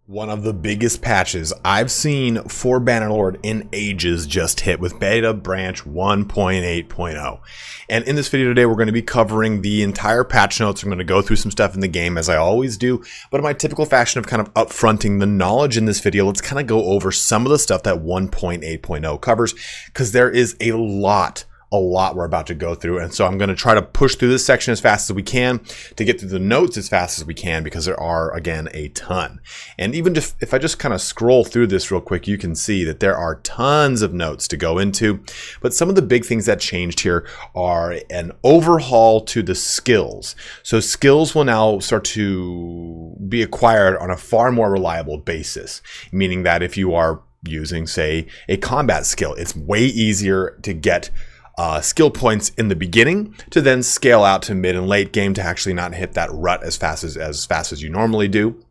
One of the biggest patches I've seen for Bannerlord in ages just hit with beta branch 1.8.0. And in this video today, we're going to be covering the entire patch notes. I'm going to go through some stuff in the game as I always do, but in my typical fashion of kind of upfronting the knowledge in this video, let's kind of go over some of the stuff that 1.8.0 covers, because there is a lot we're about to go through. And so I'm going to try to push through this section as fast as we can to get through the notes as fast as we can, because there are, again, a ton. And even if I just kind of scroll through this real quick, you can see that there are tons of notes to go into. But some of the big things that changed here are an overhaul to the skills. So skills will now start to be acquired on a far more reliable basis, meaning that if you are using, say, a combat skill, it's way easier to get skill points in the beginning to then scale out to mid and late game to actually not hit that rut as fast as you normally do.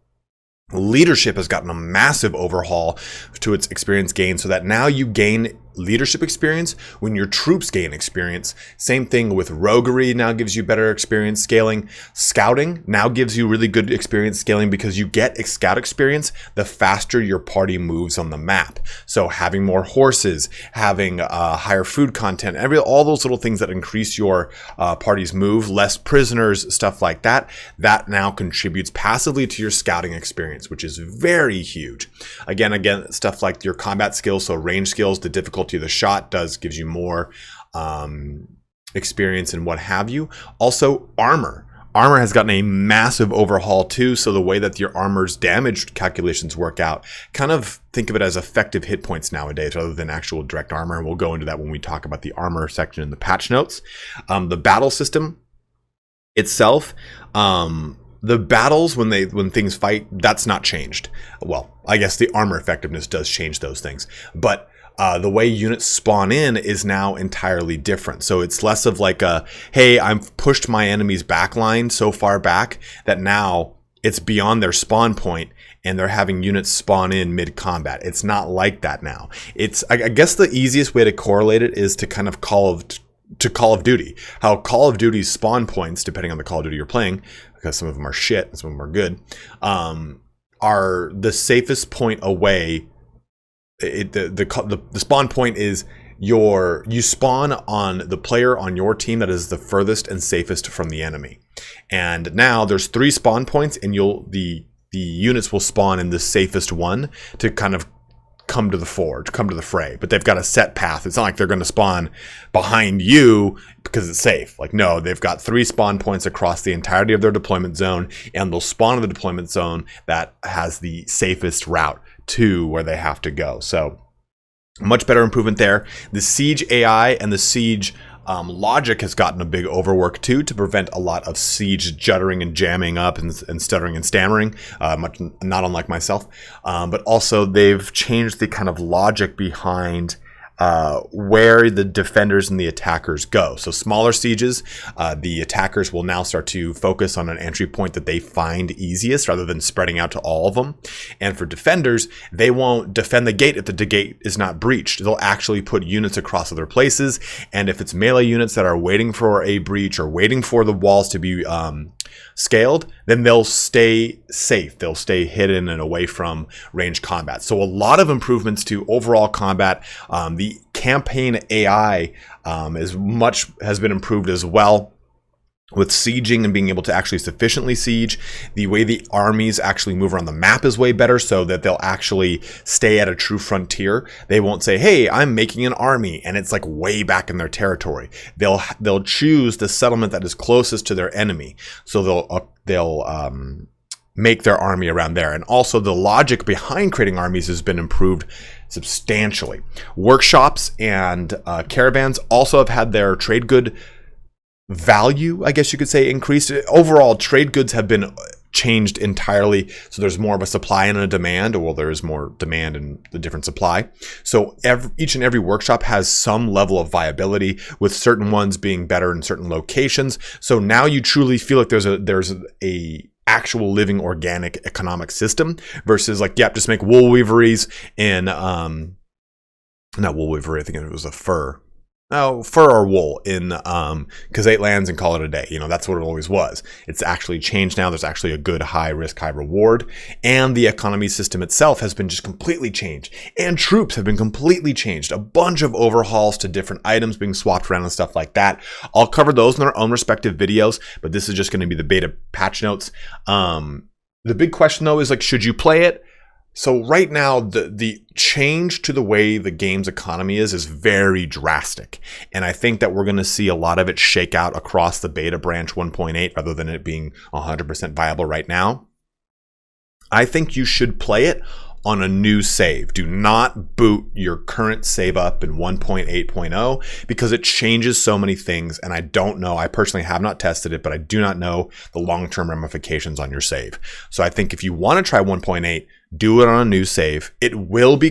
Leadership has gotten a massive overhaul to its experience gain, so that now you gain leadership experience when your troops gain experience. Same thing with roguery, now gives you better experience scaling. Scouting now gives you really good experience scaling because you get scout experience the faster your party moves on the map. So having more horses, having higher food content, all those little things that increase your party's move, less prisoners, stuff like that, that now contributes passively to your scouting experience, which is very huge. Again, stuff like your combat skills, so range skills, the difficulty of the shot gives you more experience and what have you. Also, armor has gotten a massive overhaul too, so the way that your armor's damage calculations work out, kind of think of it as effective hit points nowadays rather than actual direct armor, and we'll go into that when we talk about the armor section in the patch notes. The battle system itself, the battles when things fight, that's not changed. Well, I guess the armor effectiveness does change those things, but the way units spawn in is now entirely different. So it's less of like hey, I've pushed my enemy's backline so far back that now it's beyond their spawn point and they're having units spawn in mid-combat. It's not like that now. I guess the easiest way to correlate it is to kind of Call of Duty. How Call of Duty's spawn points, depending on the Call of Duty you're playing, because some of them are shit and some of them are good, are the safest point away. The spawn point is you spawn on the player on your team that is the furthest and safest from the enemy. And now there's 3 spawn points, and the units will spawn in the safest one to kind of come to the fray, but they've got a set path. It's not like they're going to spawn behind you because it's safe. Like, no, they've got 3 spawn points across the entirety of their deployment zone, and they'll spawn in the deployment zone that has the safest route to where they have to go. So much better improvement there. The siege AI and the siege logic has gotten a big overwork too, to prevent a lot of siege juddering and jamming up and stuttering and stammering, not unlike myself. But also they've changed the kind of logic behind where the defenders and the attackers go. So smaller sieges, the attackers will now start to focus on an entry point that they find easiest rather than spreading out to all of them. And for defenders, they won't defend the gate if the gate is not breached. They'll actually put units across other places. And if it's melee units that are waiting for a breach or waiting for the walls to be scaled, then they'll stay safe. They'll stay hidden and away from range combat. So a lot of improvements to overall combat. The campaign AI has been improved as well, with sieging and being able to actually sufficiently siege. The way the armies actually move around the map is way better, so that they'll actually stay at a true frontier. They won't say, hey, I'm making an army, and it's like way back in their territory. They'll choose the settlement that is closest to their enemy, so they'll make their army around there. And also the logic behind creating armies has been improved substantially. Workshops and caravans also have had their trade good value, I guess you could say, increased. Overall, trade goods have been changed entirely, so there's more of a supply and a demand. Well, there is more demand and the different supply. So each and every workshop has some level of viability, with certain ones being better in certain locations. So now you truly feel like there's a actual living organic economic system, versus like, yep, just make wool weaveries in not wool weavery, I think it was a fur. fur or wool in Khazate lands and call it a day. You know, that's what it always was. It's actually changed now. There's actually a good high risk, high reward. And the economy system itself has been just completely changed. And troops have been completely changed. A bunch of overhauls to different items being swapped around and stuff like that. I'll cover those in their own respective videos, but this is just going to be the beta patch notes. The big question though is like, should you play it? So right now, the change to the way the game's economy is very drastic. And I think that we're going to see a lot of it shake out across the beta branch 1.8 rather than it being 100% viable right now. I think you should play it on a new save. Do not boot your current save up in 1.8.0 because it changes so many things. And I don't know, I personally have not tested it, but I do not know the long-term ramifications on your save. So I think if you want to try 1.8, do it on a new save. It will be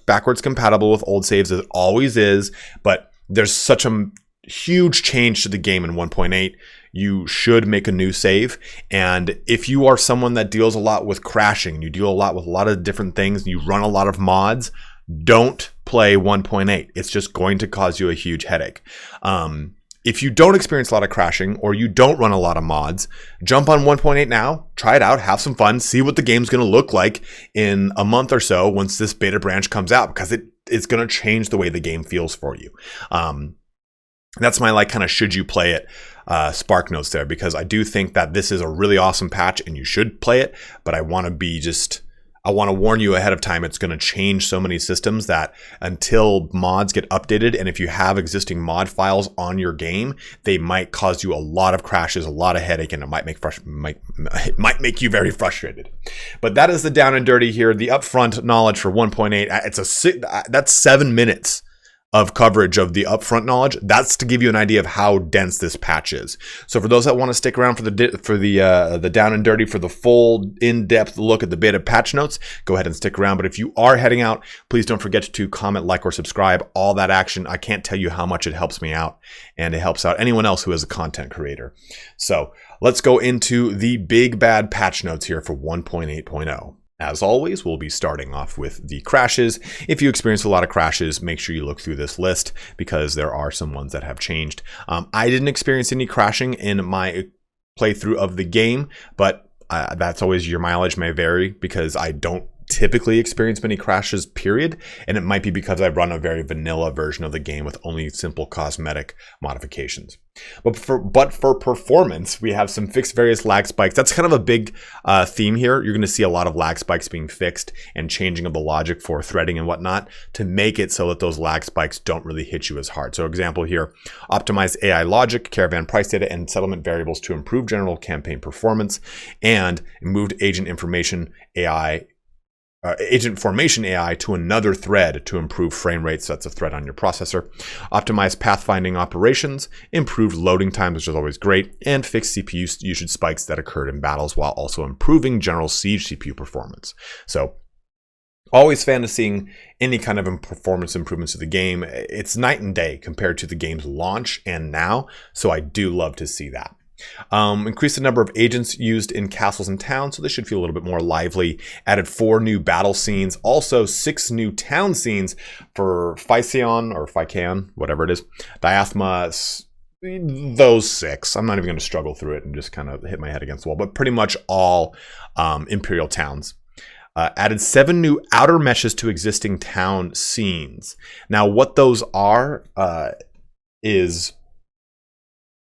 backwards compatible with old saves as it always is, but there's such a huge change to the game in 1.8. You should make a new save. And if you are someone that deals a lot with crashing, you deal a lot with a lot of different things, and you run a lot of mods, don't play 1.8. It's just going to cause you a huge headache. If you don't experience a lot of crashing or you don't run a lot of mods, jump on 1.8 now, try it out, have some fun, see what the game's going to look like in a month or so once this beta branch comes out, because it's going to change the way the game feels for you. That's my like kind of should you play it spark notes there, because I do think that this is a really awesome patch and you should play it, but I want to warn you ahead of time. It's going to change so many systems that until mods get updated, and if you have existing mod files on your game, they might cause you a lot of crashes, a lot of headache, and it might make you very frustrated. But that is the down and dirty here. The upfront knowledge for 1.8. That's 7 minutes of coverage of the upfront knowledge. That's to give you an idea of how dense this patch is. So for those that want to stick around for the down and dirty, for the full in-depth look at the beta patch notes, go ahead and stick around. But if you are heading out, please don't forget to comment, like, or subscribe. All that action, I can't tell you how much it helps me out, and it helps out anyone else who is a content creator. So let's go into the big bad patch notes here for 1.8.0. As always, we'll be starting off with the crashes. If you experience a lot of crashes, make sure you look through this list because there are some ones that have changed. I didn't experience any crashing in my playthrough of the game, but that's always, your mileage may vary because I don't typically experience many crashes, period. And it might be because I run a very vanilla version of the game with only simple cosmetic modifications. But for performance, we have some fixed various lag spikes. That's kind of a big theme here. You're going to see a lot of lag spikes being fixed and changing of the logic for threading and whatnot to make it so that those lag spikes don't really hit you as hard. So example here, optimize AI logic, caravan price data, and settlement variables to improve general campaign performance, and moved agent information AI agent formation AI to another thread to improve frame rates. That's a thread on your processor. Optimize pathfinding operations, improved loading times, which is always great, and fixed CPU usage spikes that occurred in battles while also improving general siege CPU performance. So always fan of seeing any kind of performance improvements to the game. It's night and day compared to the game's launch and now. So I do love to see that. Increased the number of agents used in castles and towns, so this should feel a little bit more lively. Added 4 new battle scenes, also 6 new town scenes for Phycion or Phycan, whatever it is, Diathma, those 6. I'm not even going to struggle through it and just kind of hit my head against the wall, but pretty much all Imperial towns. Added 7 new outer meshes to existing town scenes. Now, what those are is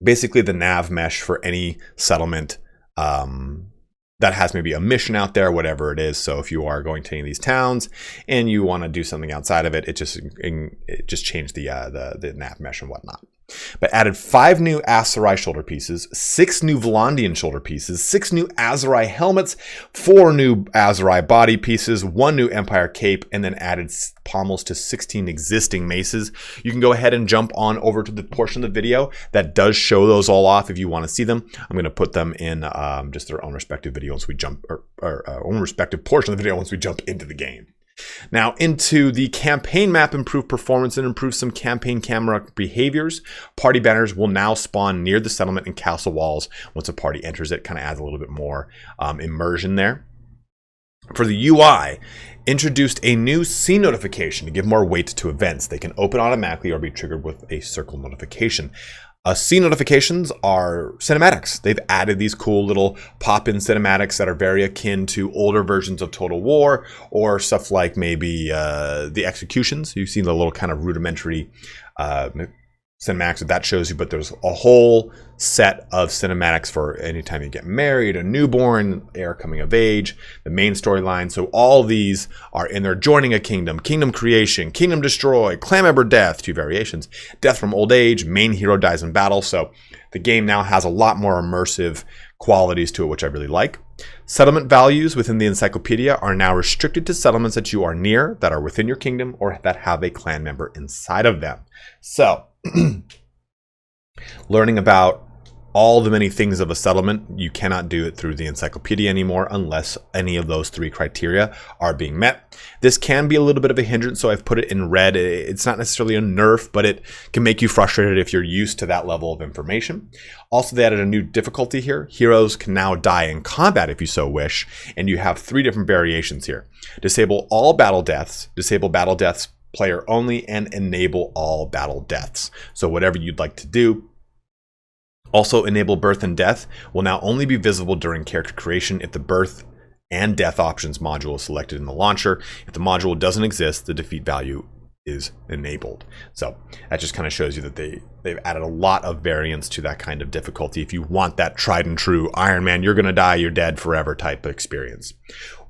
basically the nav mesh for any settlement that has maybe a mission out there, whatever it is. So if you are going to any of these towns and you want to do something outside of it, it just changed the nav mesh and whatnot. But added 5 new Aserai shoulder pieces, 6 new Vlandian shoulder pieces, 6 new Aserai helmets, 4 new Aserai body pieces, 1 new Empire cape, and then added pommels to 16 existing maces. You can go ahead and jump on over to the portion of the video that does show those all off if you want to see them. I'm going to put them in just their own respective video once we jump, or own respective portion of the video once we jump into the game. Now into the campaign map, improved performance and improved some campaign camera behaviors. Party banners will now spawn near the settlement and castle walls once a party enters it. Kind of adds a little bit more immersion there. For the UI, introduced a new scene notification to give more weight to events. They can open automatically or be triggered with a circle notification. Scene notifications are cinematics. They've added these cool little pop-in cinematics that are very akin to older versions of Total War, or stuff like maybe the executions. You've seen the little kind of rudimentary cinematics that shows you, but there's a whole set of cinematics for anytime you get married, a newborn, heir coming of age, the main storyline. So all these are in there. Joining a kingdom, kingdom creation, kingdom destroy, clan member death, 2 variations, death from old age, main hero dies in battle. So the game now has a lot more immersive qualities to it, which I really like. Settlement values within the encyclopedia are now restricted to settlements that you are near, that are within your kingdom, or that have a clan member inside of them. So learning about all the many things of a settlement, you cannot do it through the encyclopedia anymore unless any of those 3 criteria are being met. This can be a little bit of a hindrance, so I've put it in red. It's not necessarily a nerf, but it can make you frustrated if you're used to that level of information. Also, they added a new difficulty here. Heroes can now die in combat if you so wish, and you have 3 different variations here. Disable all battle deaths, disable battle deaths player only, and enable all battle deaths. So whatever you'd like to do. Also, enable birth and death will now only be visible during character creation if the birth and death options module is selected in the launcher. If the module doesn't exist, the defeat value is enabled. So that just kind of shows you that they've added a lot of variance to that kind of difficulty if you want that tried and true Iron Man, you're going to die, you're dead forever type of experience.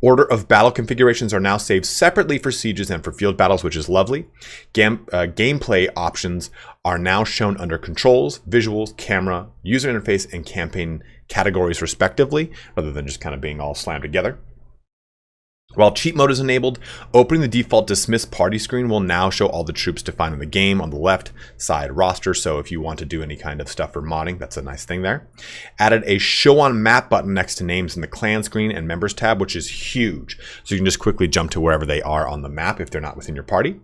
Order of battle configurations are now saved separately for sieges and for field battles, which is lovely. Gameplay options are now shown under controls, visuals, camera, user interface, and campaign categories respectively, rather than just kind of being all slammed together. While cheat mode is enabled, opening the default dismiss party screen will now show all the troops defined in the game on the left side roster. So if you want to do any kind of stuff for modding, that's a nice thing there. Added a show on map button next to names in the clan screen and members tab, which is huge. So you can just quickly jump to wherever they are on the map if they're not within your party.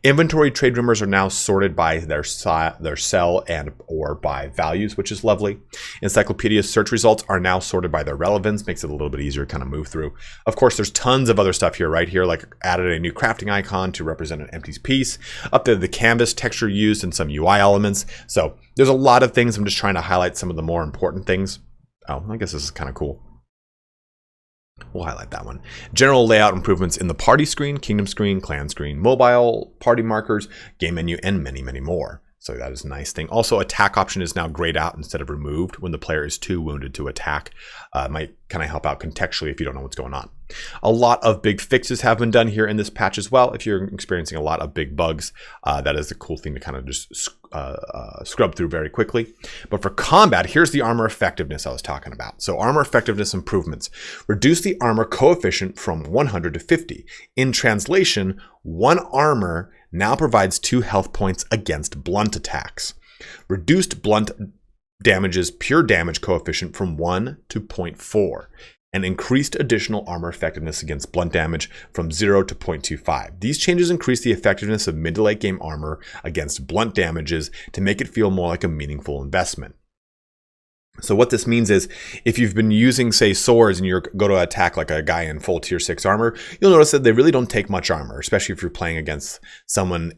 Inventory trade rumors are now sorted by their sell and or by values, which is lovely. Encyclopedia search results are now sorted by their relevance, makes it a little bit easier to kind of move through. Of course, there's tons of other stuff here, right here, like added a new crafting icon to represent an empty piece, updated the canvas texture used in some UI elements. So there's a lot of things. I'm just trying to highlight some of the more important things. Oh, I guess this is kind of cool. We'll highlight that one. General layout improvements in the party screen, kingdom screen, clan screen, mobile, party markers, game menu, and many, many more. So that is a nice thing. Also, attack option is now grayed out instead of removed when the player is too wounded to attack. Might kind of help out contextually if you don't know what's going on. A lot of big fixes have been done here in this patch as well. If you're experiencing a lot of big bugs, that is a cool thing to kind of just scrub through very quickly. But for combat, here's the armor effectiveness I was talking about. So armor effectiveness improvements. Reduce the armor coefficient from 100 to 50. In translation, one armor now provides 2 health points against blunt attacks. Reduced blunt damages pure damage coefficient from 1 to 0.4. And increased additional armor effectiveness against blunt damage from 0 to 0.25. These changes increase the effectiveness of mid to late game armor against blunt damages to make it feel more like a meaningful investment. So what this means is if you've been using, say, swords and you go to attack like a guy in full tier 6 armor, you'll notice that they really don't take much armor, especially if you're playing against someone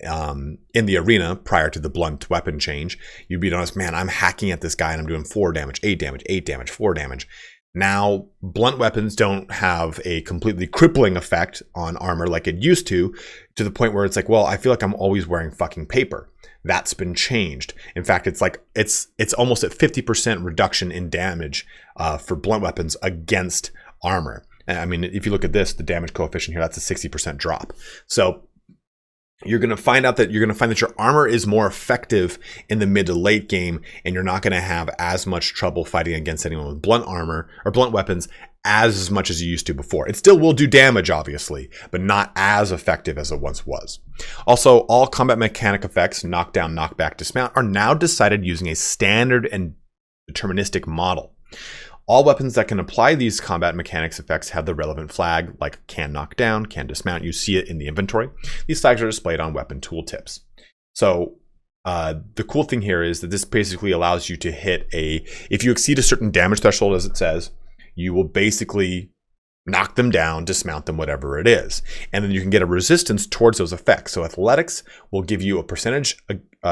in the arena prior to the blunt weapon change. You'd be honest, man, I'm hacking at this guy and I'm doing 4 damage, 8 damage, 8 damage, 4 damage. Now, blunt weapons don't have a completely crippling effect on armor like it used to the point where it's like, well, I feel like I'm always wearing fucking paper. That's been changed. In fact, it's like it's almost at 50% reduction in damage for blunt weapons against armor. And I mean, if you look at this, the damage coefficient here, that's a 60% drop. So you're going to find that your armor is more effective in the mid to late game, and you're not going to have as much trouble fighting against anyone with blunt armor or blunt weapons as much as you used to before. It still will do damage, obviously, but not as effective as it once was. Also, all combat mechanic effects, knockdown, knockback, dismount, are now decided using a standard and deterministic model. All weapons that can apply these combat mechanics effects have the relevant flag, like can knock down, can dismount. You see it in the inventory. These flags are displayed on weapon tooltips. So the cool thing here is that this basically allows you to hit if you exceed a certain damage threshold, as it says, you will basically knock them down, dismount them, whatever it is. And then you can get a resistance towards those effects. So athletics will give you a percentage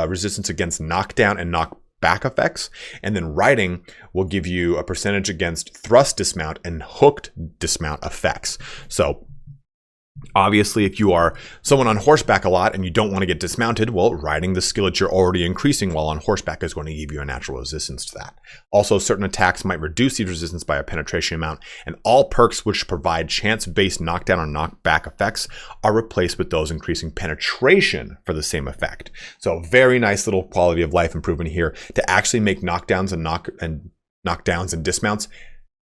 resistance against knockdown and knockback effects. And then riding will give you a percentage against thrust dismount and hooked dismount effects. So obviously, if you are someone on horseback a lot and you don't want to get dismounted, well, riding the skill that you're already increasing while on horseback is going to give you a natural resistance to that. Also, certain attacks might reduce these resistance by a penetration amount, and all perks which provide chance-based knockdown or knockback effects are replaced with those increasing penetration for the same effect. So very nice little quality of life improvement here to actually make knockdowns and knockdowns and dismounts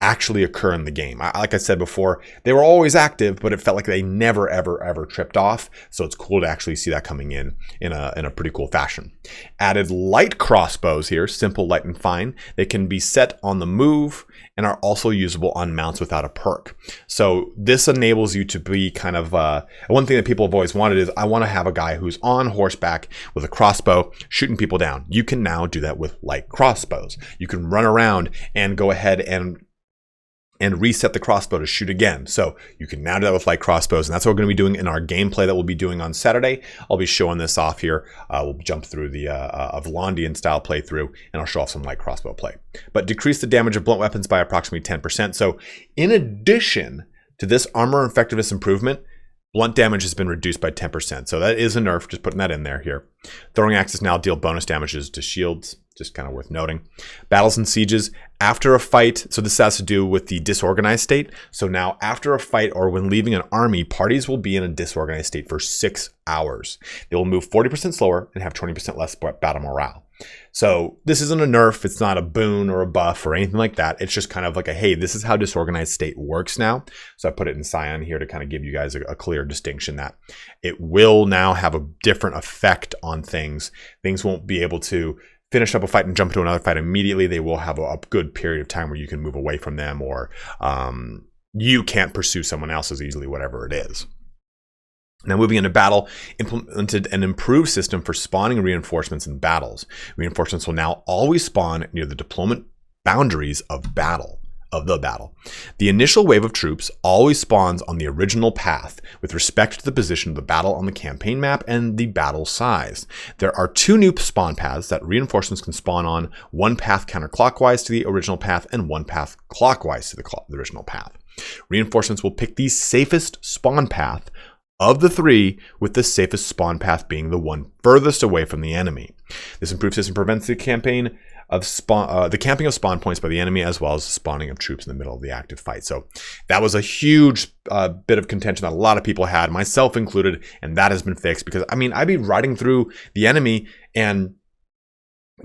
actually occur in the game. Like I said before, they were always active, but it felt like they never, ever tripped off. So it's cool to actually see that coming in a pretty cool fashion. Added light crossbows here, simple, light, and fine. They can be set on the move and are also usable on mounts without a perk. So this enables you to be kind of, one thing that people have always wanted is, I want to have a guy who's on horseback with a crossbow shooting people down. You can now do that with light crossbows. You can run around and go ahead and reset the crossbow to shoot again. So you can now do that with light crossbows, and that's what we're going to be doing in our gameplay that we'll be doing on Saturday. I'll be showing this off here. We'll jump through the Vlandian style playthrough, and I'll show off some light crossbow play. But decrease the damage of blunt weapons by approximately 10%. So in addition to this armor effectiveness improvement, blunt damage has been reduced by 10%. So that is a nerf, just putting that in there here. Throwing axes now deal bonus damages to shields. Just kind of worth noting. Battles and sieges. After a fight, so this has to do with the disorganized state. So now after a fight or when leaving an army, parties will be in a disorganized state for 6 hours. They will move 40% slower and have 20% less battle morale. So this isn't a nerf, it's not a boon or a buff or anything like that. It's just kind of like a, hey, this is how disorganized state works now. So I put it in cyan here to kind of give you guys a clear distinction that it will now have a different effect on things. Things won't be able to finish up a fight and jump into another fight immediately. They will have a good period of time where you can move away from them, or you can't pursue someone else as easily, whatever it is. Now moving into battle, implemented an improved system for spawning reinforcements in battles. Reinforcements will now always spawn near the deployment boundaries of the battle. The initial wave of troops always spawns on the original path with respect to the position of the battle on the campaign map and the battle size. There are 2 new spawn paths that reinforcements can spawn on, one path counterclockwise to the original path and one path clockwise to the original path. Reinforcements will pick the safest spawn path of the 3, with the safest spawn path being the one furthest away from the enemy. This improved system prevents the camping of spawn points by the enemy, as well as the spawning of troops in the middle of the active fight. So that was a huge bit of contention that a lot of people had, myself included, and that has been fixed. Because I mean, I'd be riding through the enemy and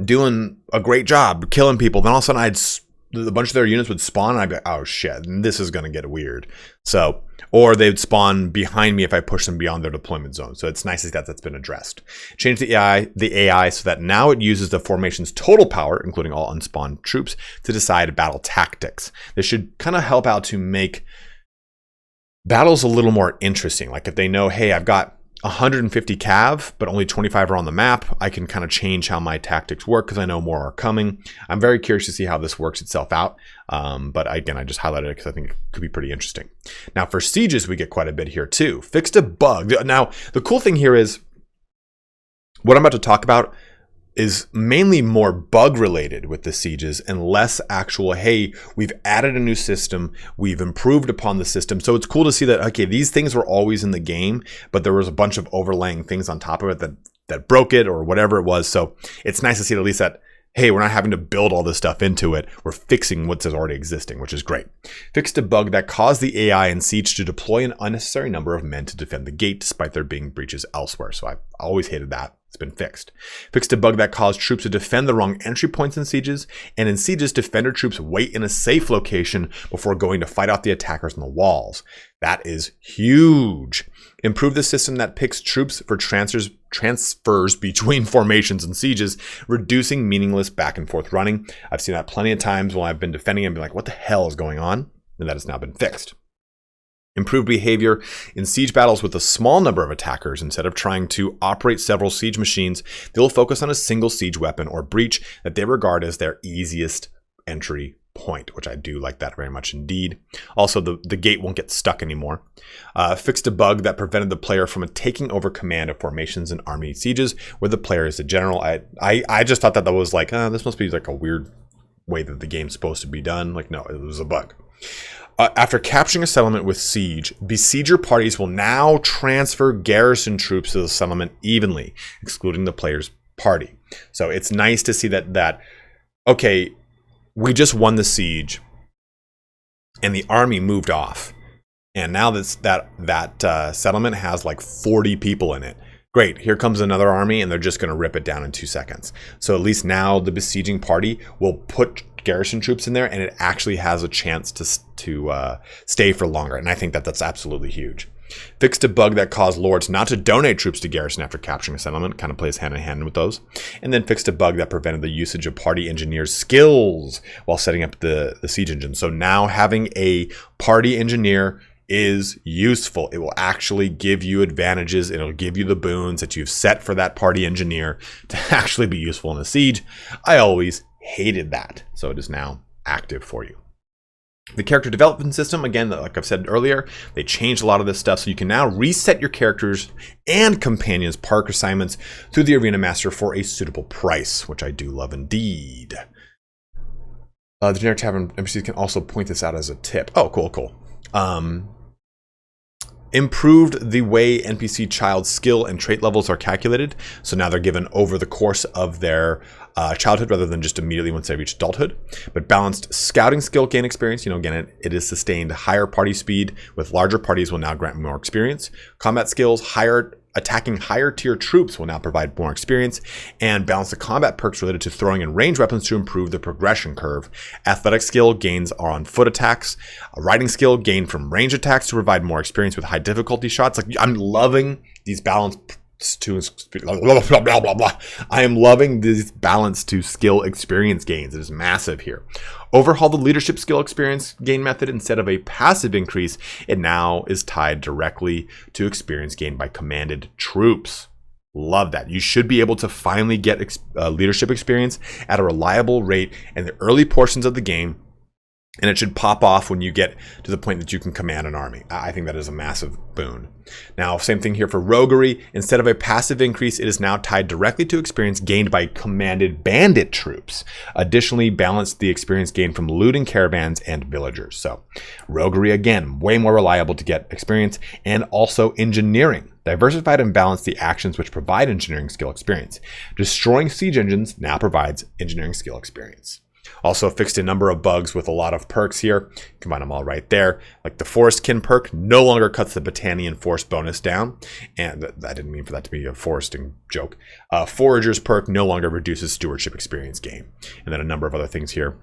doing a great job killing people, then all of a sudden a bunch of their units would spawn, and I'd be like, oh shit, this is going to get weird. So, or they'd spawn behind me if I push them beyond their deployment zone. So it's nice that that's been addressed. Change the AI so that now it uses the formation's total power, including all unspawned troops, to decide battle tactics. This should kind of help out to make battles a little more interesting. Like if they know, hey, I've got 150 cav, but only 25 are on the map, I can kind of change how my tactics work because I know more are coming. I'm very curious to see how this works itself out. But again, I just highlighted it because I think it could be pretty interesting. Now for sieges, we get quite a bit here too. Fixed a bug. Now, the cool thing here is what I'm about to talk about is mainly more bug related with the sieges and less actual, hey, we've added a new system, we've improved upon the system. So it's cool to see that, okay, these things were always in the game, but there was a bunch of overlaying things on top of it that broke it or whatever it was. So it's nice to see at least that, hey, we're not having to build all this stuff into it. We're fixing what's already existing, which is great. Fixed a bug that caused the AI in Siege to deploy an unnecessary number of men to defend the gate despite there being breaches elsewhere. So I've always hated that. It's been fixed. Fixed a bug that caused troops to defend the wrong entry points in sieges, and in sieges, defender troops wait in a safe location before going to fight out the attackers on the walls. That is huge. Improve the system that picks troops for transfers between formations and sieges, reducing meaningless back and forth running. I've seen that plenty of times when I've been defending and been like, what the hell is going on? And that has now been fixed. Improved behavior in siege battles with a small number of attackers. Instead of trying to operate several siege machines, they'll focus on a single siege weapon or breach that they regard as their easiest entry point, which I do like that very much indeed. Also, the gate won't get stuck anymore. Fixed a bug that prevented the player from taking over command of formations in army sieges where the player is the general. I just thought that was like, this must be like a weird way that the game's supposed to be done. Like, no, it was a bug. After capturing a settlement with siege, besieger parties will now transfer garrison troops to the settlement evenly, excluding the player's party. So it's nice to see that okay, we just won the siege and the army moved off, and now that settlement has like 40 people in it. Great, here comes another army and they're just going to rip it down in 2 seconds. So at least now the besieging party will put garrison troops in there and it actually has a chance to stay for longer. And I think that that's absolutely huge. Fixed a bug that caused lords not to donate troops to garrison after capturing a settlement. Kind of plays hand in hand with those. And then fixed a bug that prevented the usage of party engineers' skills while setting up the siege engine. So now having a party engineer is useful. It will actually give you advantages. It'll give you the boons that you've set for that party engineer to actually be useful in a siege. I always hated that. So it is now active for you. The character development system, again, like I've said earlier, they changed a lot of this stuff. So you can now reset your characters and companions' park assignments through the Arena Master for a suitable price, which I do love indeed. The generic tavern NPCs can also point this out as a tip. Oh, cool. Improved the way NPC child skill and trait levels are calculated. So now they're given over the course of their childhood rather than just immediately once they reach adulthood. But balanced scouting skill gain experience. Again, it is sustained higher party speed with larger parties will now grant more experience. Combat skills, attacking higher tier troops will now provide more experience, and balance the combat perks related to throwing and range weapons to improve the progression curve. Athletic skill gains are on foot attacks. Riding skill gain from range attacks to provide more experience with high difficulty shots. Like, I'm loving these balance to I am loving these balance to skill experience gains. It is massive here. Overhaul the leadership skill experience gain method. Instead of a passive increase, it now is tied directly to experience gained by commanded troops. Love that. You should be able to finally get leadership experience at a reliable rate in the early portions of the game, and it should pop off when you get to the point that you can command an army. I think that is a massive boon. Now, same thing here for roguery. Instead of a passive increase, it is now tied directly to experience gained by commanded bandit troops. Additionally, balance the experience gained from looting caravans and villagers. So roguery, again, way more reliable to get experience. And also engineering. Diversified and balanced the actions which provide engineering skill experience. Destroying siege engines now provides engineering skill experience. Also fixed a number of bugs with a lot of perks here. Combine them all right there. Like the Forestkin perk no longer cuts the Battanian Force bonus down. And I didn't mean for that to be a foresting joke. Forager's perk no longer reduces stewardship experience gain. And then a number of other things here.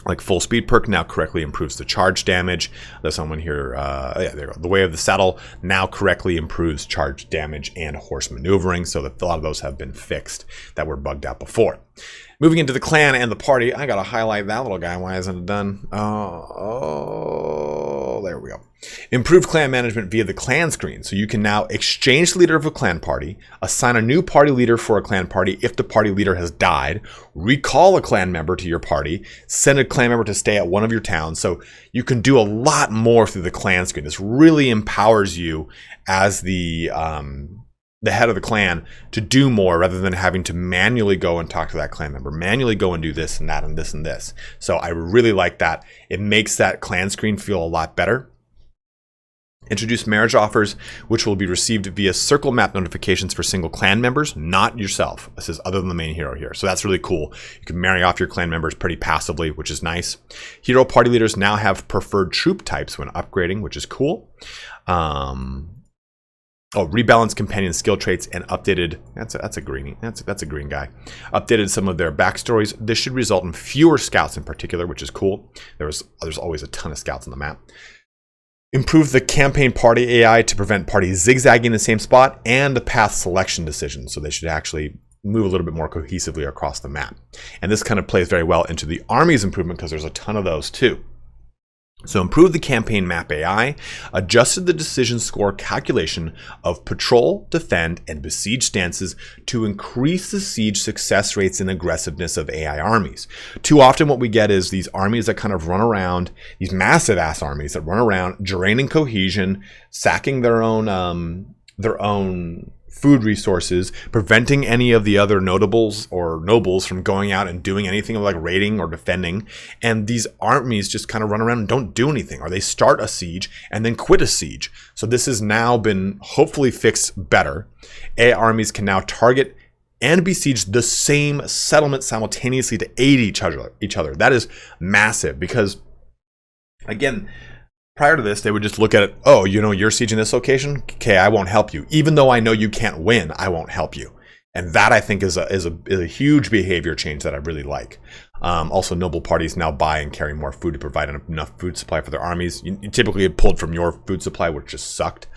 Like full speed perk now correctly improves the charge damage. There's someone here, there you go. The Way of the Saddle now correctly improves charge damage and horse maneuvering. So that a lot of those have been fixed that were bugged out before. Moving into the clan and the party, I gotta highlight that little guy. Why isn't it done? Oh, there we go. Improved clan management via the clan screen. So you can now exchange the leader of a clan party, assign a new party leader for a clan party if the party leader has died, recall a clan member to your party, send a clan member to stay at one of your towns. So you can do a lot more through the clan screen. This really empowers you as the head of the clan to do more rather than having to manually go and talk to that clan member, manually go and do this and that and this and this. So I really like that. It makes that clan screen feel a lot better. Introduce marriage offers, which will be received via circle map notifications for single clan members, not yourself. This is other than the main hero here. So that's really cool. You can marry off your clan members pretty passively, which is nice. Hero party leaders now have preferred troop types when upgrading, which is cool. Rebalance companion skill traits and updated. That's a greenie. That's a green guy. Updated some of their backstories. This should result in fewer scouts in particular, which is cool. There's always a ton of scouts on the map. Improve the campaign party AI to prevent parties zigzagging in the same spot and the path selection decisions. So they should actually move a little bit more cohesively across the map. And this kind of plays very well into the army's improvement because there's a ton of those too. So improved the campaign map AI, adjusted the decision score calculation of patrol, defend, and besiege stances to increase the siege success rates and aggressiveness of AI armies. Too often what we get is these armies that kind of run around, these massive ass armies that run around, draining cohesion, sacking their own food resources, preventing any of the other nobles from going out and doing anything like raiding or defending. And these armies just kind of run around and don't do anything, or they start a siege and then quit a siege. So this has now been hopefully fixed better. AI armies can now target and besiege the same settlement simultaneously to aid each other. That is massive because, again, prior to this, they would just look at it, oh, you know, you're sieging this location? Okay, I won't help you. Even though I know you can't win, I won't help you. And that, I think, is a huge behavior change that I really like. Also, noble parties now buy and carry more food to provide enough food supply for their armies. You typically get pulled from your food supply, which just sucked.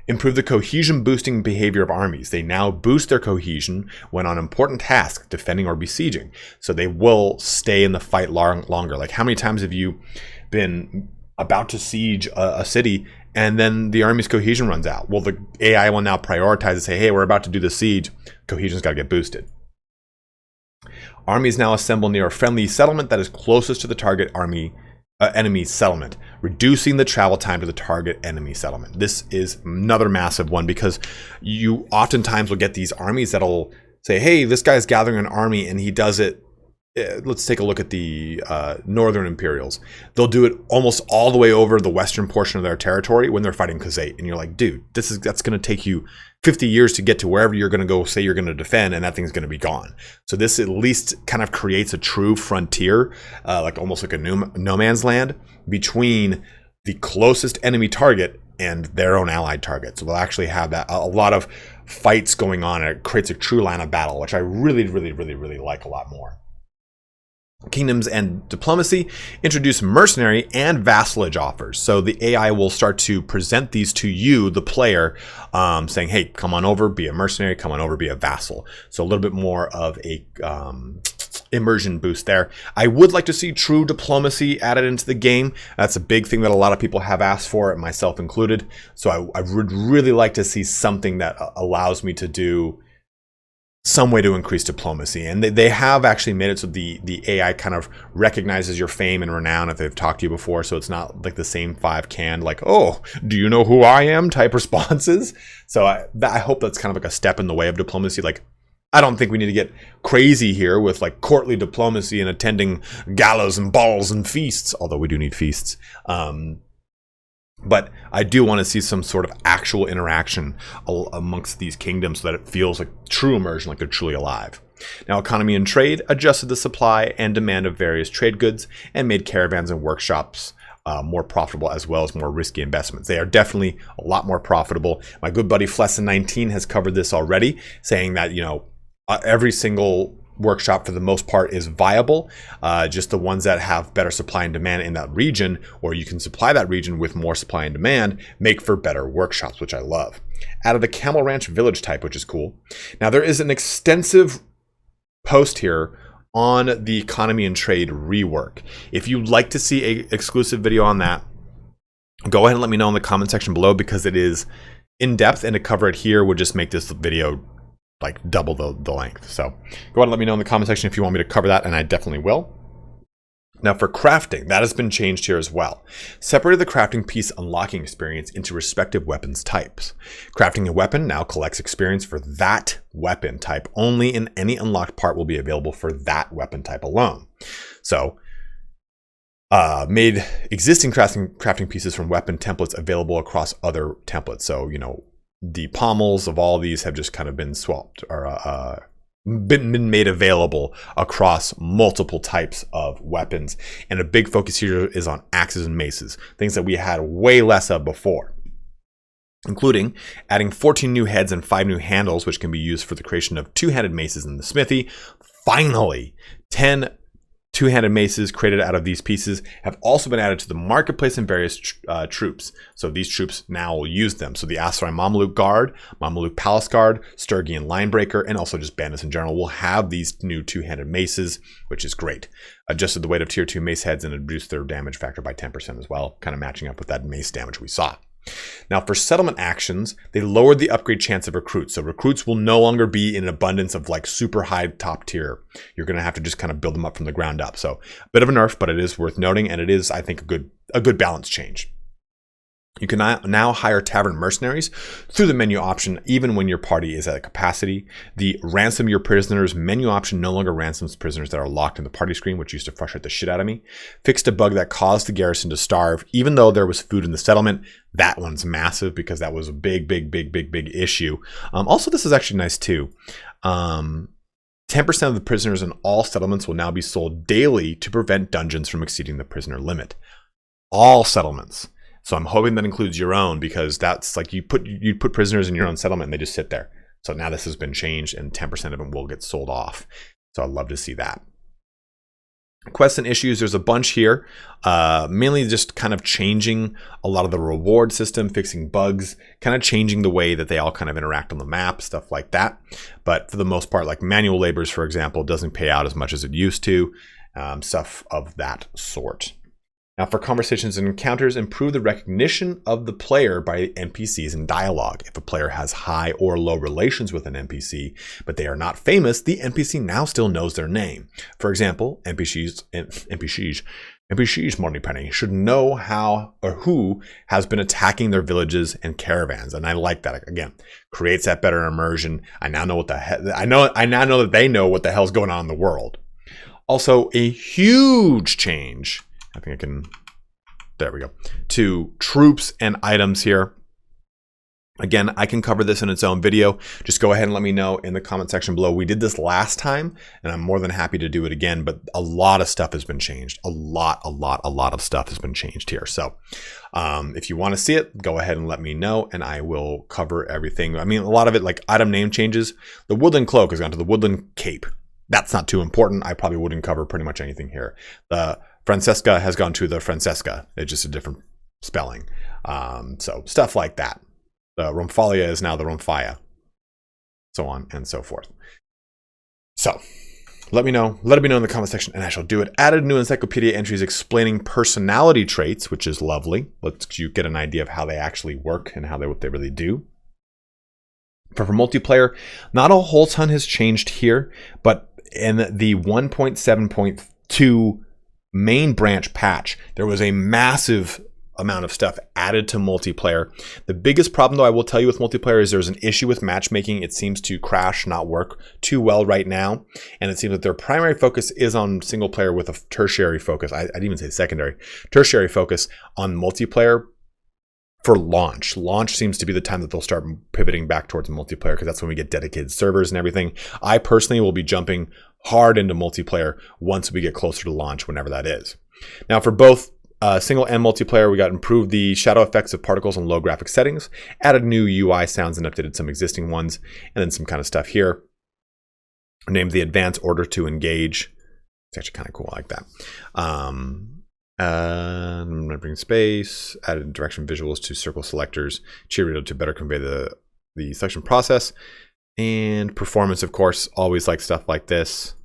Improve the cohesion boosting behavior of armies. They now boost their cohesion when on important tasks, defending or besieging. So they will stay in the fight longer. Like, how many times have you been about to siege a city and then the army's cohesion runs out? Well, the AI will now prioritize and say, hey, we're about to do the siege. Cohesion's got to get boosted. Armies now assemble near a friendly settlement that is closest to the target enemy settlement, reducing the travel time to the target enemy settlement. This is another massive one because you oftentimes will get these armies that'll say, hey, this guy's gathering an army and he does it. Let's take a look at the Northern Imperials. They'll do it almost all the way over the western portion of their territory when they're fighting Khazate. And you're like, dude, that's going to take you 50 years to get to wherever you're going to go say you're going to defend, and that thing's going to be gone. So this at least kind of creates a true frontier, like almost like a no man's land between the closest enemy target and their own allied target. So we'll actually have that a lot of fights going on, and it creates a true line of battle, which I really like a lot more. Kingdoms and diplomacy introduce mercenary and vassalage offers. So the AI will start to present these to you, the player, saying, hey, come on over, be a mercenary, come on over, be a vassal. So a little bit more of a immersion boost there. I would like to see true diplomacy added into the game. That's a big thing that a lot of people have asked for, myself included. So I would really like to see something that allows me to do some way to increase diplomacy. And they have actually made it so the AI kind of recognizes your fame and renown if they've talked to you before. So it's not like the same 5 canned, like, oh, do you know who I am type responses. So I hope that's kind of like a step in the way of diplomacy. Like, I don't think we need to get crazy here with like courtly diplomacy and attending galas and balls and feasts, although we do need feasts. But I do want to see some sort of actual interaction amongst these kingdoms so that it feels like true immersion, like they're truly alive. Now, economy and trade adjusted the supply and demand of various trade goods and made caravans and workshops more profitable, as well as more risky investments. They are definitely a lot more profitable. My good buddy Flessin19 has covered this already, saying that, you know, every single workshop for the most part is viable. Just the ones that have better supply and demand in that region, or you can supply that region with more supply and demand, make for better workshops, which I love. Added the Camel Ranch village type, which is cool. Now there is an extensive post here on the economy and trade rework. If you'd like to see an exclusive video on that, go ahead and let me know in the comment section below, because it is in depth, and to cover it here would just make this video like double the length. So go ahead and let me know in the comment section if you want me to cover that, and I definitely will. Now for crafting, that has been changed here as well. Separated the crafting piece unlocking experience into respective weapons types. Crafting a weapon now collects experience for that weapon type only, and any unlocked part will be available for that weapon type alone. So made existing crafting pieces from weapon templates available across other templates. So, you know, the pommels of all these have just kind of been swapped, or been made available across multiple types of weapons. And a big focus here is on axes and maces, things that we had way less of before, including adding 14 new heads and 5 new handles, which can be used for the creation of 2-handed maces in the smithy. Finally, 10 Two-handed maces created out of these pieces have also been added to the marketplace in various troops. So these troops now will use them. So the Aserai Mameluke Guard, Mameluke Palace Guard, Sturgian Linebreaker, and also just bandits in general will have these new two-handed maces, which is great. Adjusted the weight of tier 2 mace heads and reduced their damage factor by 10% as well, kind of matching up with that mace damage we saw. Now for settlement actions, they lowered the upgrade chance of recruits. So recruits will no longer be in an abundance of like super high top tier. You're going to have to just kind of build them up from the ground up. So a bit of a nerf, but it is worth noting, and it is, I think, a good balance change. You can now hire tavern mercenaries through the menu option even when your party is at capacity. The ransom your prisoners menu option no longer ransoms prisoners that are locked in the party screen, which used to frustrate the shit out of me. Fixed a bug that caused the garrison to starve even though there was food in the settlement. That one's massive because that was a big issue. Also, this is actually nice too. 10% of the prisoners in all settlements will now be sold daily to prevent dungeons from exceeding the prisoner limit. All settlements. So I'm hoping that includes your own, because that's like you'd put prisoners in your own settlement and they just sit there. So now this has been changed and 10% of them will get sold off. So I'd love to see that. Quests and issues, there's a bunch here, mainly just kind of changing a lot of the reward system, fixing bugs, kind of changing the way that they all kind of interact on the map, stuff like that. But for the most part, like manual labors, for example, doesn't pay out as much as it used to, stuff of that sort. Now for conversations and encounters, improve the recognition of the player by NPCs in dialogue. If a player has high or low relations with an NPC, but they are not famous, the NPC now still knows their name. For example, NPCs, Morning Penny, should know how or who has been attacking their villages and caravans. And I like that. Again, creates that better immersion. I now know what the hell, I now know that they know what the hell's going on in the world. Also, a huge change, I think I can, there we go, to troops and items here. Again, I can cover this in its own video. Just go ahead and let me know in the comment section below. We did this last time and I'm more than happy to do it again, but a lot of stuff has been changed. A lot of stuff has been changed here. So if you want to see it, go ahead and let me know and I will cover everything. I mean, a lot of it, like item name changes. The Woodland Cloak has gone to the Woodland Cape. That's not too important. I probably wouldn't cover pretty much anything here. The Francesca has gone to the Francesca. It's just a different spelling. So stuff like that. The Romphalia is now the Romphia. So on and so forth. So let me know in the comment section and I shall do it. Added new encyclopedia entries explaining personality traits, which is lovely. Lets you get an idea of how they actually work and what they really do. For multiplayer, not a whole ton has changed here, but in the 1.7.2 main branch patch, there was a massive amount of stuff added to multiplayer. The biggest problem, though, I will tell you with multiplayer is there's an issue with matchmaking. It seems to crash, not work too well right now. And it seems that their primary focus is on single player with a tertiary focus. I'd even say secondary. Tertiary focus on multiplayer for launch. Launch seems to be the time that they'll start pivoting back towards multiplayer because that's when we get dedicated servers and everything. I personally will be jumping hard into multiplayer once we get closer to launch, whenever that is. Now for both single and multiplayer, we got improved the shadow effects of particles and low graphic settings, added new UI sounds and updated some existing ones, and then some kind of stuff here. Named the advanced order to engage. It's actually kind of cool. I like that. Remembering space, added direction visuals to circle selectors, Cheerio to better convey the selection process, and performance, of course, always like stuff like this.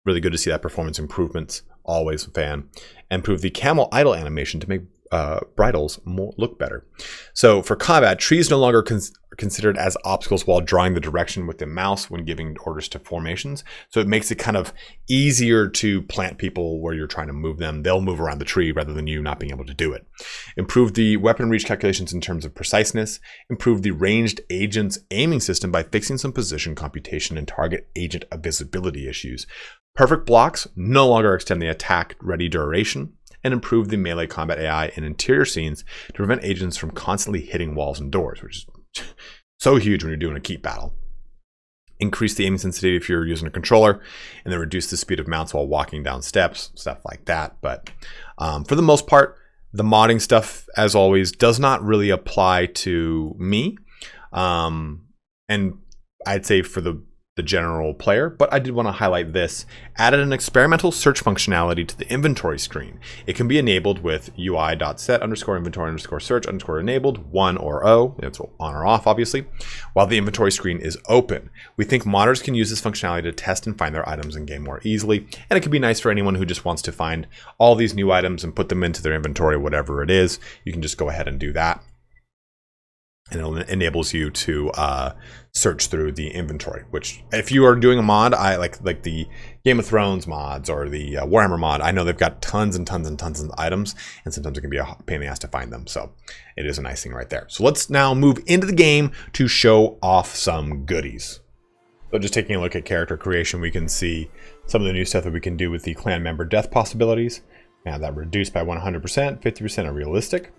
Really good to see that performance improvements. Always a fan. Improve the camel idle animation to make bridles look better. So for combat, trees no longer considered as obstacles while drawing the direction with the mouse when giving orders to formations. So it makes it kind of easier to plant people where you're trying to move them. They'll move around the tree rather than you not being able to do it. Improve the weapon reach calculations in terms of preciseness. Improve the ranged agent's aiming system by fixing some position computation and target agent visibility issues. Perfect blocks no longer extend the attack ready duration, and improve the melee combat AI in interior scenes to prevent agents from constantly hitting walls and doors, which is so huge when you're doing a keep battle. Increase the aiming sensitivity if you're using a controller, and then reduce the speed of mounts while walking down steps, stuff like that. But for the most part, the modding stuff, as always, does not really apply to me. And I'd say for the the general player, but I did want to highlight this. Added an experimental search functionality to the inventory screen. It can be enabled with UI.set_inventory_search_enabled 1 or O. It's on or off, obviously, while the inventory screen is open. We think modders can use this functionality to test and find their items in game more easily, and it can be nice for anyone who just wants to find all these new items and put them into their inventory, whatever it is. You can just go ahead and do that. And it enables you to search through the inventory, which if you are doing a mod, I like the Game of Thrones mods or the Warhammer mod, I know they've got tons and tons and tons of items, and sometimes it can be a pain in the ass to find them. So it is a nice thing right there. So let's now move into the game to show off some goodies. So just taking a look at character creation, we can see some of the new stuff that we can do with the clan member death possibilities. Now that reduced by 100%, 50% are realistic.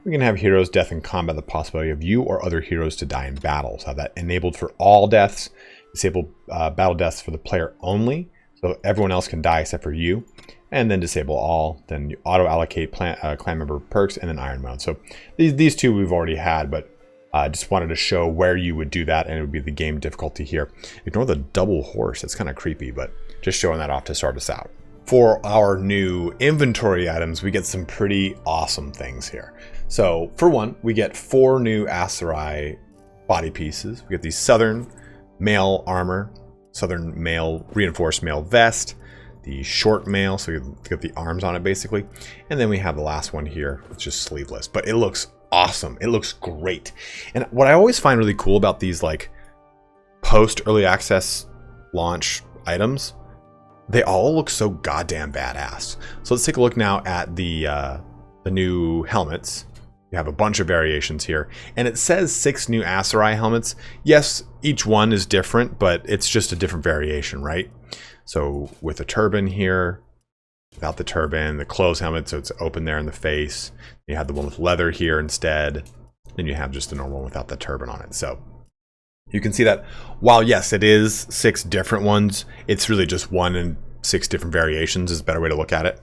We can have heroes death in combat, the possibility of you or other heroes to die in battle. So have that enabled for all deaths, disable battle deaths for the player only, so everyone else can die except for you, and then disable all. Then you auto allocate clan member perks, and then iron mode. So these two we've already had, but just wanted to show where you would do that, and it would be the game difficulty here. Ignore the double horse, it's kind of creepy, but just showing that off to start us out. For our new inventory items, we get some pretty awesome things here. So for one, we get 4 new Aserai body pieces. We get the Southern Mail armor, Southern Mail reinforced mail vest, the short mail, so you get the arms on it basically. And then we have the last one here, which is sleeveless, but it looks awesome. It looks great. And what I always find really cool about these like post early access launch items, they all look so goddamn badass. So let's take a look now at the new helmets. You have a bunch of variations here, and it says 6 new Aserai helmets. Yes, each one is different, but it's just a different variation, right? So with a turban here, without the turban, the closed helmet, so it's open there in the face. You have the one with leather here instead. Then you have just the normal one without the turban on it. So you can see that while yes, it is 6 different ones, it's really just 1 and 6 different variations is a better way to look at it.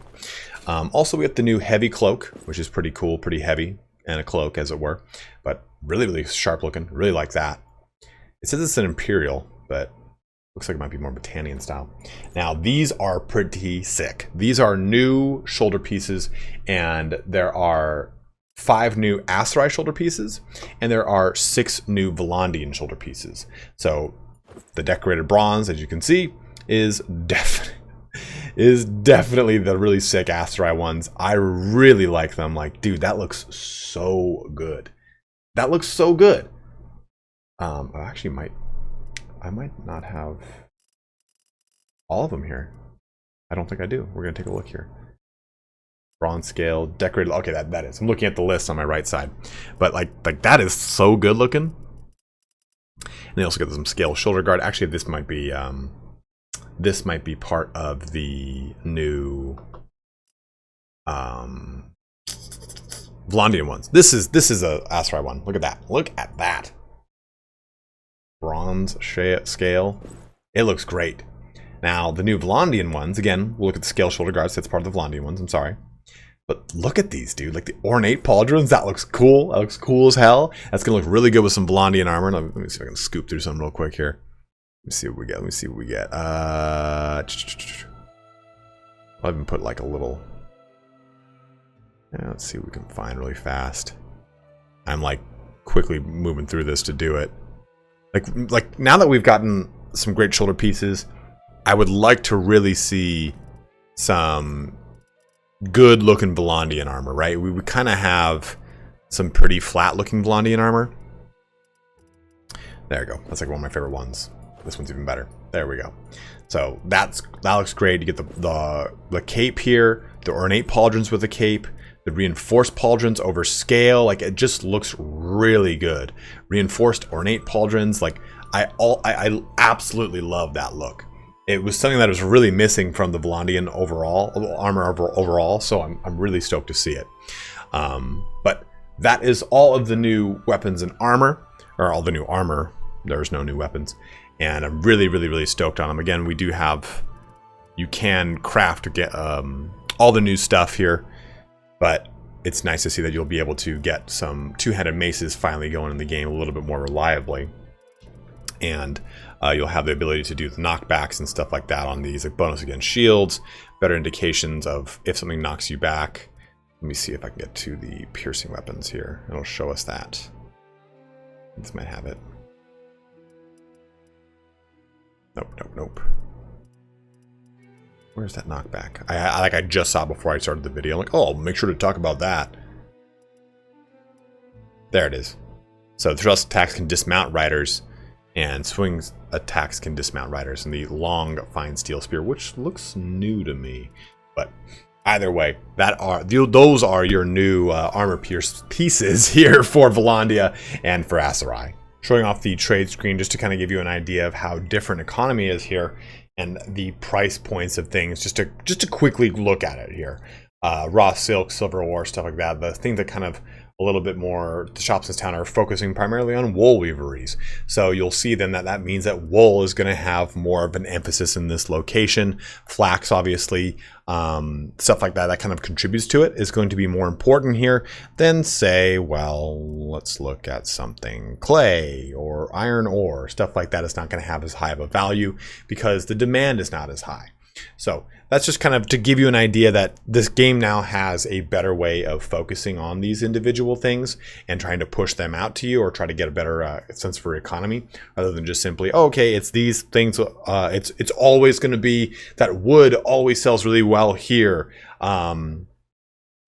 Also, we have the new heavy cloak, which is pretty cool, pretty heavy, and a cloak as it were, but really, really sharp looking. Really like that. It says it's an Imperial, but looks like it might be more Battanian style. Now, these are pretty sick. These are new shoulder pieces, and there are 5 new Aserai shoulder pieces, and there are 6 new Vlandian shoulder pieces. So the decorated bronze, as you can see, is definitely the really sick Aserai ones. I really like them. Like, dude, that looks so good. That looks so good. I might not have all of them here. I don't think I do. We're gonna take a look here. Bronze scale, decorated. Okay, that is. I'm looking at the list on my right side, but like that is so good looking. And they also get some scale shoulder guard. Actually, this might be part of the new Vlandian ones. This is a Aserai one. Look at that. Look at that. Bronze scale. It looks great. Now the new Vlandian ones, again, we'll look at the scale shoulder guards. That's part of the Vlandian ones. I'm sorry. But look at these, dude. Like the ornate pauldrons, that looks cool. That looks cool as hell. That's gonna look really good with some Vlandian armor. Let me see if I can scoop through some real quick here. Let me see what we get. Let me see what we get. I'll even put like a little. Yeah, let's see what we can find really fast. I'm like quickly moving through this to do it. Like now that we've gotten some great shoulder pieces, I would like to really see some good looking Vlandian armor, right? We would kind of have some pretty flat looking Vlandian armor. There you go. That's like one of my favorite ones. This one's even better. There we go. So that looks great. You get the cape here, the ornate pauldrons with the cape, the reinforced pauldrons over scale. Like it just looks really good. Reinforced ornate pauldrons. Like I absolutely love that look. It was something that was really missing from the Vlandian armor overall, so I'm really stoked to see it. But that is all of the new weapons and armor, or all the new armor. There's no new weapons, and I'm really, really, really stoked on them. Again, we do have, you can craft to get all the new stuff here, but it's nice to see that you'll be able to get some two-handed maces finally going in the game a little bit more reliably. And You'll have the ability to do the knockbacks and stuff like that on these, like bonus against shields, better indications of if something knocks you back. Let me see if I can get to the piercing weapons here. It'll show us that. This might have it. Nope, nope, nope. Where's that knockback? I just saw before I started the video. I'm like, oh, make sure to talk about that. There it is. So thrust attacks can dismount riders, and swing attacks can dismount riders. And the long, fine steel spear, which looks new to me, but either way, those are your new armor pieces here for Vlandia and for Aserai. Showing off the trade screen just to kind of give you an idea of how different economy is here and the price points of things. Just to quickly look at it here. Raw silk, silver ore, stuff like that. The thing that kind of a little bit more, the shops in this town are focusing primarily on wool weaveries. So you'll see then that means that wool is going to have more of an emphasis in this location. Flax, obviously, stuff like that kind of contributes to it, is going to be more important here than, say, well, let's look at something clay or iron ore. Stuff like that is not going to have as high of a value because the demand is not as high. So that's just kind of to give you an idea that this game now has a better way of focusing on these individual things and trying to push them out to you, or try to get a better sense for economy, rather than just simply, oh, okay, it's these things. It's always going to be that wood always sells really well here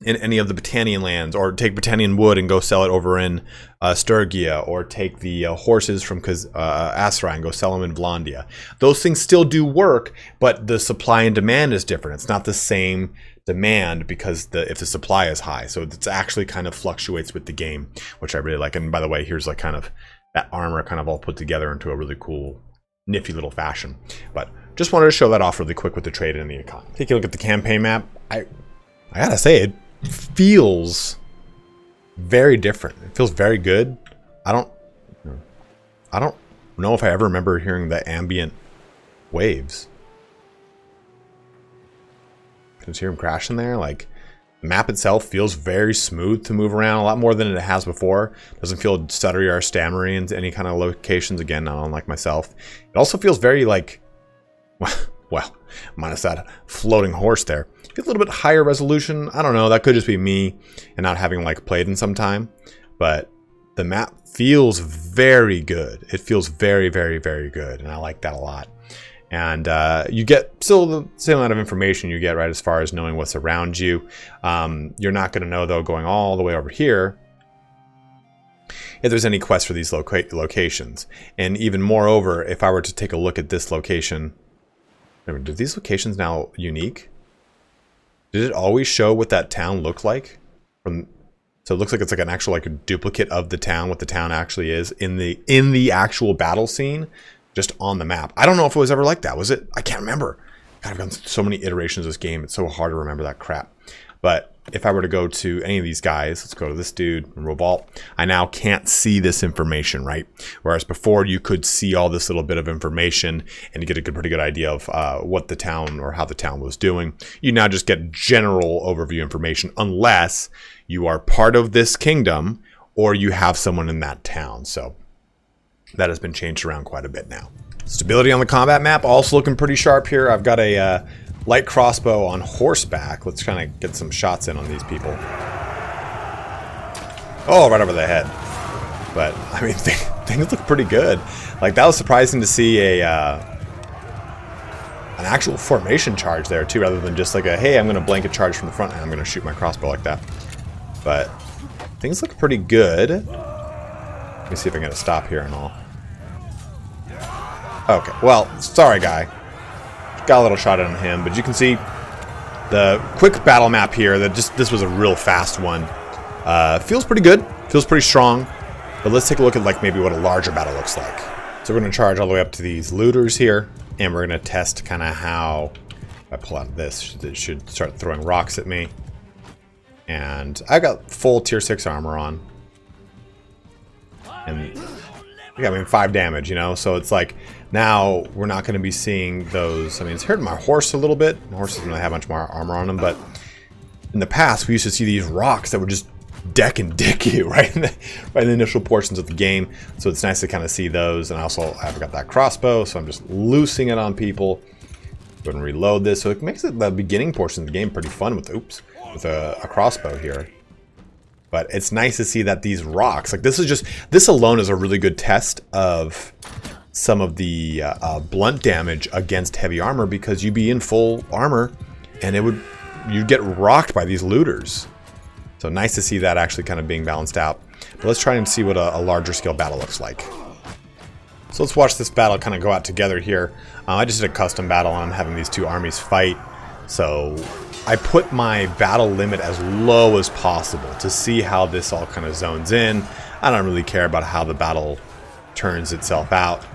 in any of the Battanian lands, or take Battanian wood and go sell it over in Sturgia, or take the horses from Aserai and go sell them in Vlandia. Those things still do work, but the supply and demand is different. It's not the same demand because if the supply is high. So it's actually kind of fluctuates with the game, which I really like. And by the way, here's like kind of that armor kind of all put together into a really cool, nifty little fashion. But just wanted to show that off really quick with the trade and the economy. Take a look at the campaign map. I gotta say, it feels very different. It feels very good. I don't know if I ever remember hearing the ambient waves. Can you hear them crashing there? Like, the map itself feels very smooth to move around, a lot more than it has before. Doesn't feel stuttery or stammery in any kind of locations. Again, not unlike myself. It also feels very like, well, minus that floating horse there. A little bit higher resolution. I don't know, that could just be me and not having like played in some time, but the map feels very good. It feels very, very, very good, and I like that a lot. And you get still the same amount of information you get, right, as far as knowing what's around you. You're not going to know, though, going all the way over here, if there's any quests for these locations. And even moreover, if I were to take a look at this location, remember, do these locations now unique? Did it always show what that town looked like? So it looks like it's like an actual like a duplicate of the town, what the town actually is in the actual battle scene, just on the map. I don't know if it was ever like that. Was it? I can't remember. God, I've gone through so many iterations of this game. It's so hard to remember that crap. But if I were to go to any of these guys, let's go to this dude and Revolt, I now can't see this information, right? Whereas before you could see all this little bit of information and you get a pretty good idea of what the town or how the town was doing. You now just get general overview information unless you are part of this kingdom or you have someone in that town. So that has been changed around quite a bit now. Stability on the combat map also looking pretty sharp here. I've got a light crossbow on horseback. Let's kind of get some shots in on these people. Oh, right over the head. But, I mean, things look pretty good. Like, that was surprising to see an actual formation charge there, too, rather than just like a, hey, I'm going to blanket charge from the front and I'm going to shoot my crossbow like that. But things look pretty good. Let me see if I can get a stop here and all. Okay, well, sorry, guy. Got a little shot on him, but you can see the quick battle map here. This was a real fast one. Feels pretty good. Feels pretty strong. But let's take a look at like maybe what a larger battle looks like. So we're going to charge all the way up to these looters here, and we're going to test kind of how. If I pull out this, it should start throwing rocks at me. And I got full tier 6 armor on, and I mean 5 damage, you know. So it's like. Now, we're not going to be seeing those. I mean, it's hurting my horse a little bit. My horse doesn't really have much more armor on him, but in the past, we used to see these rocks that would just deck and dick you right in the initial portions of the game. So it's nice to kind of see those. And I've got that crossbow, so I'm just loosing it on people. Go ahead and reload this. So it makes the beginning portion of the game pretty fun with a crossbow here. But it's nice to see that these rocks, like this alone is a really good test of some of the blunt damage against heavy armor, because you'd be in full armor and you'd get rocked by these looters. So nice to see that actually kind of being balanced out. But let's try and see what a larger scale battle looks like. So let's watch this battle kind of go out together here. I just did a custom battle and I'm having these two armies fight. So I put my battle limit as low as possible to see how this all kind of zones in. I don't really care about how the battle turns itself out.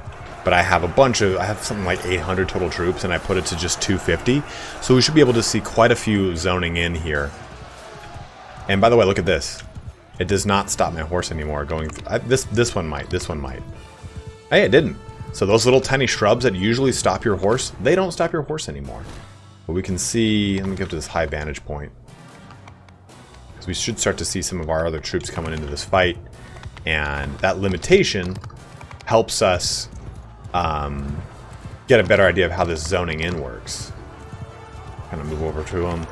But I have I have something like 800 total troops, and I put it to just 250. So we should be able to see quite a few zoning in here. And by the way, look at this. It does not stop my horse anymore going through. This one might. Hey, it didn't. So those little tiny shrubs that usually stop your horse, they don't stop your horse anymore. But we can see, let me get to this high vantage point. Because we should start to see some of our other troops coming into this fight. And that limitation helps us get a better idea of how this zoning in works. Kind of move over to them.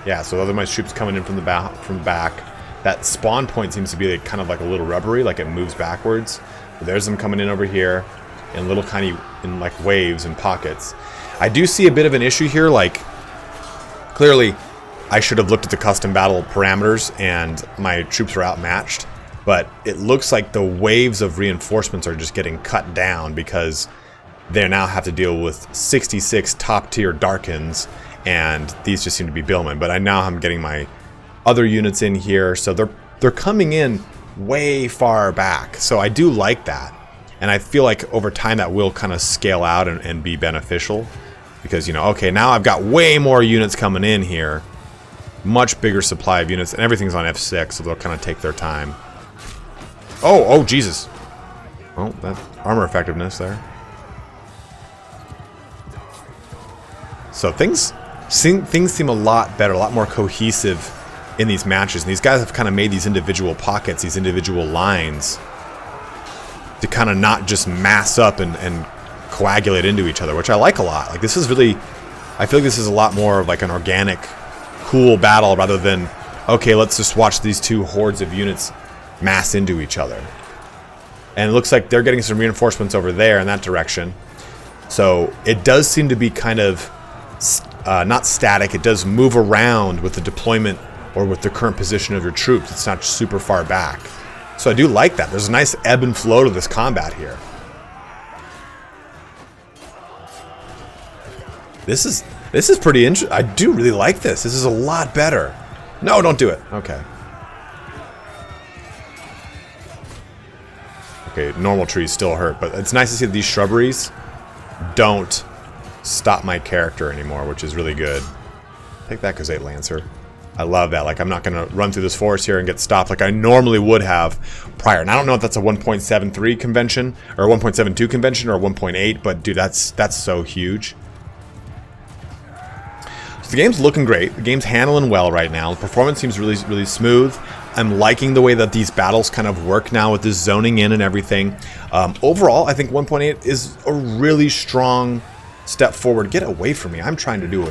Yeah, so those are my troops coming in from the back. That spawn point seems to be kind of like a little rubbery, like it moves backwards. But there's them coming in over here in little in like waves and pockets. I do see a bit of an issue here. Like, clearly, I should have looked at the custom battle parameters, and my troops are outmatched. But it looks like the waves of reinforcements are just getting cut down because they now have to deal with 66 top-tier Darkins, and these just seem to be Billmen. But I'm getting my other units in here, so they're coming in way far back. So I do like that, and I feel like over time that will kind of scale out and be beneficial, because, you know, okay, now I've got way more units coming in here, much bigger supply of units, and everything's on F6, so they'll kind of take their time. Oh, Jesus. Oh, that armor effectiveness there. So things seem a lot better, a lot more cohesive in these matches. And these guys have kind of made these individual pockets, these individual lines, to kind of not just mass up and coagulate into each other, which I like a lot. Like, this is really, I feel like this is a lot more of like an organic, cool battle rather than, okay, let's just watch these two hordes of units mass into each other. And it looks like they're getting some reinforcements over there in that direction. So it does seem to be kind of not static. It does move around with the deployment or with the current position of your troops. It's not super far back. So I do like that. There's a nice ebb and flow to this combat here. This is pretty interesting. I do really like this. This is a lot better. No, don't do it. Okay. Okay, normal trees still hurt, but it's nice to see that these shrubberies don't stop my character anymore, which is really good. Take that, Khazate Lancer. I love that. Like, I'm not going to run through this forest here and get stopped like I normally would have prior. And I don't know if that's a 1.73 convention, or 1.72 convention, or 1.8, but dude, that's so huge. So the game's looking great. The game's handling well right now. The performance seems really, really smooth. I'm liking the way that these battles kind of work now with this zoning in and everything. Overall, I think 1.8 is a really strong step forward. Get away from me. I'm trying to do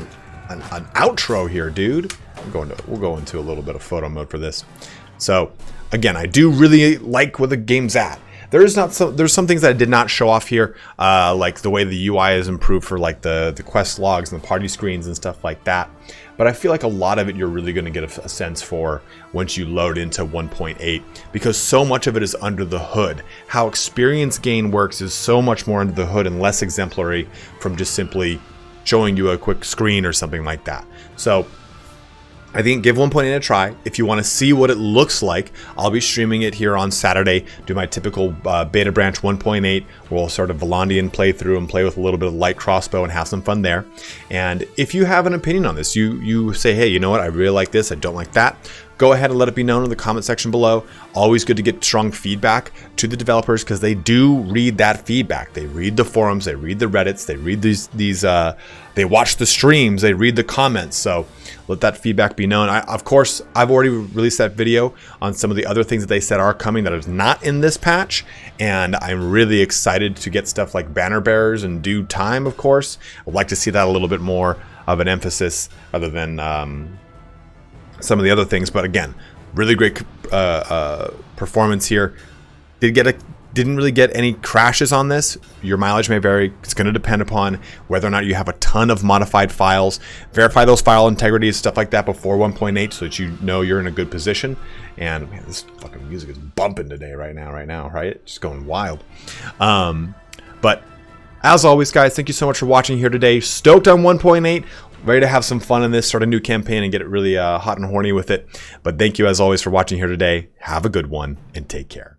an outro here, dude. We'll go into a little bit of photo mode for this. So, again, I do really like where the game's at. There's some things that I did not show off here, like the way the UI is improved for like the quest logs and the party screens and stuff like that. But I feel like a lot of it you're really going to get a sense for once you load into 1.8, because so much of it is under the hood. How experience gain works is so much more under the hood and less exemplary from just simply showing you a quick screen or something like that. So I think give 1.8 a try. If you want to see what it looks like, I'll be streaming it here on Saturday. Do my typical beta branch 1.8. We'll sort of Vlandian playthrough and play with a little bit of light crossbow and have some fun there. And if you have an opinion on this, you say, hey, you know what? I really like this. I don't like that. go ahead and let it be known in the comment section below. Always good to get strong feedback to the developers, because they do read that feedback. They read the forums, they read the Reddits, they read they watch the streams, they read the comments. So let that feedback be known. Of course, I've already released that video on some of the other things that they said are coming that is not in this patch, and I'm really excited to get stuff like banner bearers in due time. Of course, I'd like to see that a little bit more of an emphasis other than some of the other things. But again, really great performance here. Didn't really get any crashes on this. Your mileage may vary. It's going to depend upon whether or not you have a ton of modified files. Verify those file integrities, stuff like that before 1.8, so that you know you're in a good position. And man, this fucking music is bumping today right now, right? Just going wild. But as always, guys, thank you so much for watching here today. Stoked on 1.8. Ready to have some fun in this, start a new campaign and get it really hot and horny with it. But thank you as always for watching here today. Have a good one and take care.